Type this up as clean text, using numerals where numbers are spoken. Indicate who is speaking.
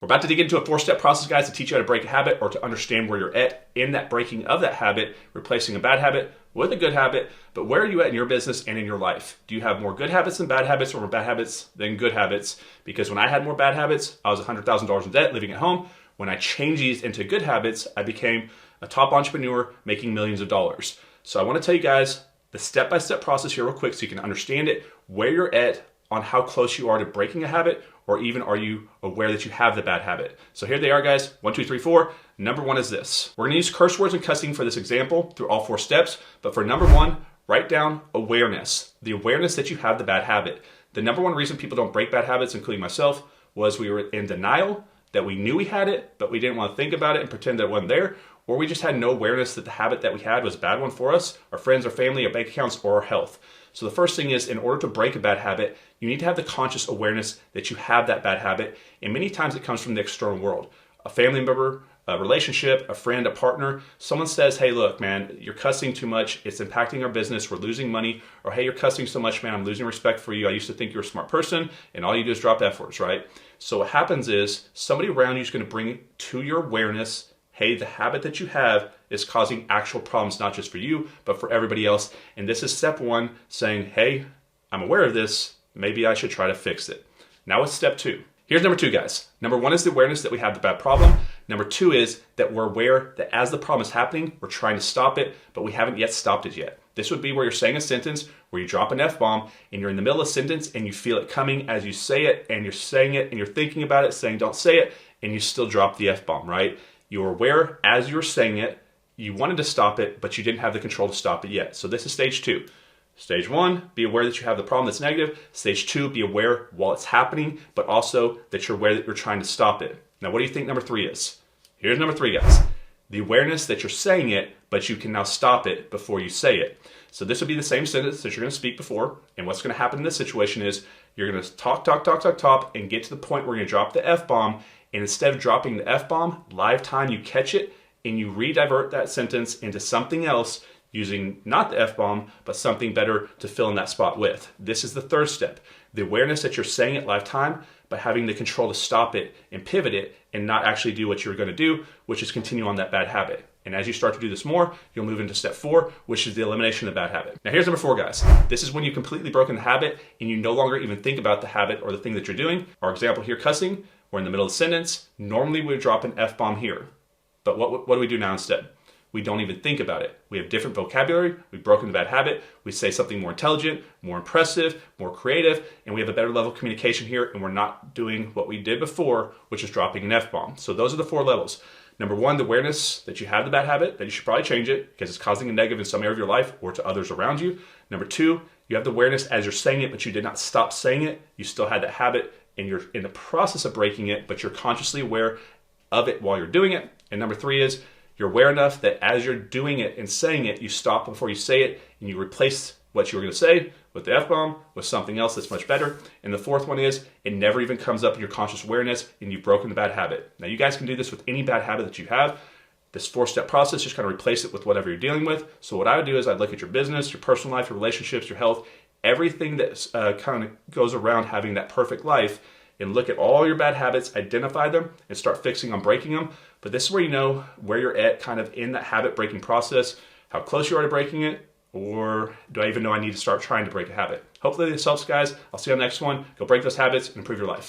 Speaker 1: We're about to dig into a 4-step process, guys, to teach you how to break a habit or to understand where you're at in that breaking of that habit, replacing a bad habit with a good habit. But where are you at in your business and in your life? Do you have more good habits than bad habits, or more bad habits than good habits? Because when I had more bad habits, I was $100,000 in debt living at home. When I changed these into good habits, I became a top entrepreneur making millions of dollars. So I want to tell you guys the step-by-step process here real quick so you can understand it, where you're at on how close you are to breaking a habit, or even are you aware that you have the bad habit. So here they are, guys. 1, 2, 3, 4. Number 1 is this. We're gonna use curse words and cussing for this example through all 4 steps. But for number 1, write down awareness. The awareness that you have the bad habit. The number 1 reason people don't break bad habits, including myself, was we were in denial that we knew we had it, but we didn't want to think about it and pretend that it wasn't there, or we just had no awareness that the habit that we had was a bad one for us, our friends, our family, our bank accounts, or our health. So the first thing is, in order to break a bad habit, you need to have the conscious awareness that you have that bad habit. And many times it comes from the external world. A family member, a relationship, a friend, a partner. Someone says, hey, look, man, you're cussing too much. It's impacting our business. We're losing money. Or, hey, you're cussing so much, man. I'm losing respect for you. I used to think you're a smart person, and all you do is drop F words, right? So what happens is somebody around you is going to bring to your awareness, hey, the habit that you have is causing actual problems, not just for you, but for everybody else. And this is step 1, saying, hey, I'm aware of this. Maybe I should try to fix it. Now it's step 2. Here's number 2, guys. Number 1 is the awareness that we have the bad problem. Number 2 is that we're aware that as the problem is happening, we're trying to stop it, but we haven't yet stopped it yet. This would be where you're saying a sentence where you drop an F-bomb and you're in the middle of a sentence and you feel it coming as you say it, and you're saying it and you're thinking about it, saying don't say it, and you still drop the F-bomb, right? You're aware as you're saying it, you wanted to stop it, but you didn't have the control to stop it yet. So this is stage 2. Stage 1, be aware that you have the problem that's negative. Stage 2, be aware while it's happening, but also that you're aware that you're trying to stop it. Now, what do you think number 3 is? Here's number 3, guys. The awareness that you're saying it, but you can now stop it before you say it. So this would be the same sentence that you're going to speak before. And what's going to happen in this situation is you're going to talk, and get to the point where you're going to drop the F-bomb. And instead of dropping the F-bomb, live time, you catch it and you redivert that sentence into something else using not the F-bomb, but something better to fill in that spot with. This is the 3rd step. The awareness that you're saying it live time, but having the control to stop it and pivot it and not actually do what you're going to do, which is continue on that bad habit. And as you start to do this more, you'll move into step 4, which is the elimination of the bad habit. Now here's number 4, guys. This is when you've completely broken the habit and you no longer even think about the habit or the thing that you're doing. Our example here, cussing. We're in the middle of the sentence. Normally we would drop an F-bomb here. But what do we do now instead? We don't even think about it. We have different vocabulary. We've broken the bad habit. We say something more intelligent, more impressive, more creative, and we have a better level of communication here, and we're not doing what we did before, which is dropping an F-bomb. So those are the 4 levels. Number 1, the awareness that you have the bad habit, that you should probably change it because it's causing a negative in some area of your life or to others around you. Number 2, you have the awareness as you're saying it, but you did not stop saying it. You still had that habit, and you're in the process of breaking it, but you're consciously aware of it while you're doing it. And number 3 is you're aware enough that as you're doing it and saying it, you stop before you say it and you replace what you were going to say with the F-bomb with something else that's much better. And the 4th one is it never even comes up in your conscious awareness and you've broken the bad habit. Now you guys can do this with any bad habit that you have. This 4-step process, just kind of replace it with whatever you're dealing with. So what I would do is I'd look at your business, your personal life, your relationships, your health, everything that kind of goes around having that perfect life, and look at all your bad habits, identify them, and start fixing on breaking them. But this is where you know where you're at kind of in that habit breaking process, how close you are to breaking it, or do I even know I need to start trying to break a habit? Hopefully this helps, guys. I'll see you on the next one. Go break those habits and improve your life.